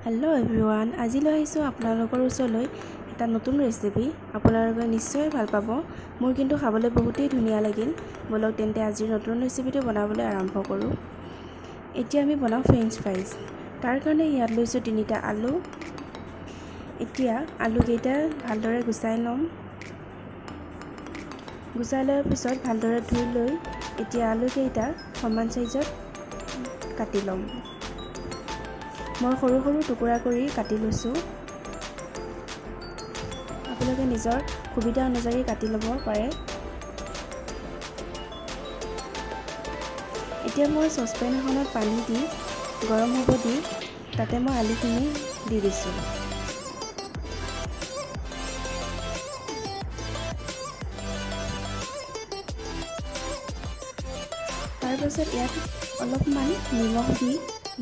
hello everyone আজি লৈ আহিছো আপোনালোকৰ ওচৰলৈ এটা নতুন ৰেচিপি আপোনালোকে নিশ্চয় ভাল পাব মোৰ কিন্তু খাবলৈ বহুতেই ধুনীয়া লাগিল বলক তেন্তে আজি নতুন ৰেচিপিটো বনাবলৈ আৰম্ভ কৰো এতিয়া আমি বনাও ফ্ৰেঞ্চ ফ্ৰাইজ তাৰ কাৰণে ইয়াত লৈছো 3টা আলু এতিয়া আলু কেইটা ভালদৰে গুছাই লম গুছাই লোৱাৰ পিছত ভালদৰে ধুই লৈ এতিয়া আলু কেইটা সমান সাইজত কাটি লম মই সৰু সৰু টুকুৰা কৰি কাটি লৈছো আপোনালোকে নিজৰ সুবিধা অনুযায়ী কাটি ল'ব পাৰে এতিয়া মই সসপেন এখনত পানী দি গৰম হ'ব দি তাতে মই আলুখিনি দি দিছো তাৰ পাছত ইয়াত অলপমান নিমখ দি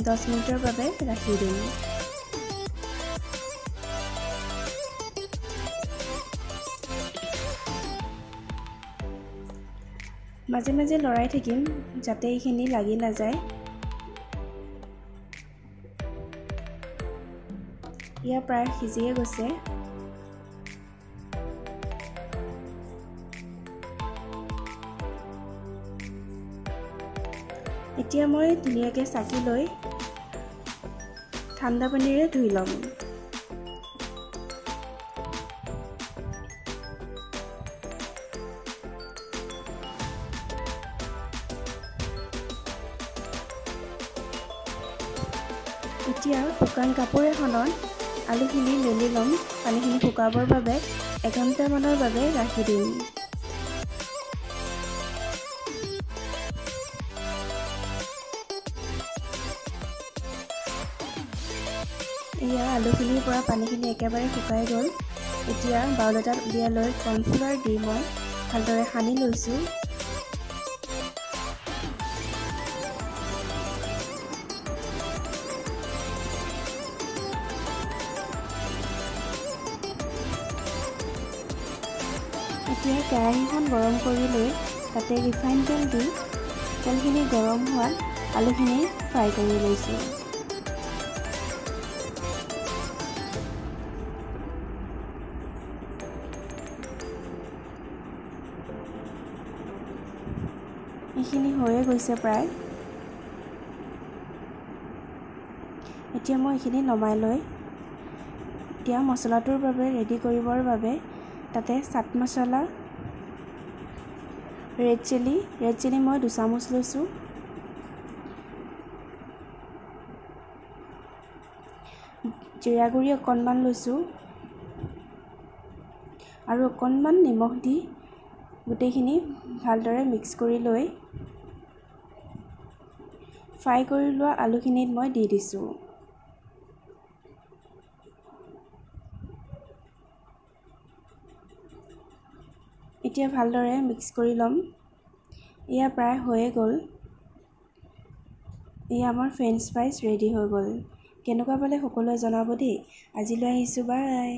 10 মিনিটৰ বাবে ৰাখি দিম মাজে মাজে লৰাই থাকিম যাতে এইখিনি লাগি না যায় ইয়া প্ৰায় সিজিয়ে গৈছে এতিয়া মই ধুনীয়াকৈ চাকি লৈ ঠাণ্ডা পানীৰে ধুই লম এতিয়া শুকান কাপোৰ এখনত আলুখিনি মেলি লম পানীখিনি শুকাবৰ বাবে 1 ঘণ্টা মানৰ বাবে ৰাখি দিম ইয়া আলুখিনিৰ পৰা পানীখিনি একেবাৰে শুকাই গ'ল এতিয়া বাউল এটাত উলিয়াই লৈ কৰ্ণফ্লাৱাৰ দি মই ভালদৰে সানি লৈছো এতিয়া কেৰাহীখন গৰম কৰি লৈ তাতে ৰিফাইন তেল দি তেলখিনি গৰম হোৱাত আলুখিনি ফ্ৰাই কৰি লৈছো এইখিনি হৈয়ে গৈছে প্ৰায় এতিয়া মই এইখিনি নমাই লৈ এতিয়া মছলাটোৰ বাবে ৰেডি কৰিবৰ বাবে তাতে চাট মছলা ৰেড চিলি মই 2 চামুচ লৈছো জিৰা গুৰি অকণমান লৈছো আৰু অকণমান নিমখ দি গোটেইখিনি ভালদৰে মিক্স কৰি লৈ ফ্ৰাই কৰি লোৱা আলুখিনিত মই দি দিছো এতিয়া ভালদৰে মিক্স কৰি লম ইয়া প্ৰায় হৈয়ে গ'ল ইয়া আমাৰ ফ্ৰেঞ্চ ফ্ৰাইজ ৰেডি হৈ গ'ল কেনেকুৱা পালে সকলোৱে জনাব দেই আজিলৈ আহিছো বাই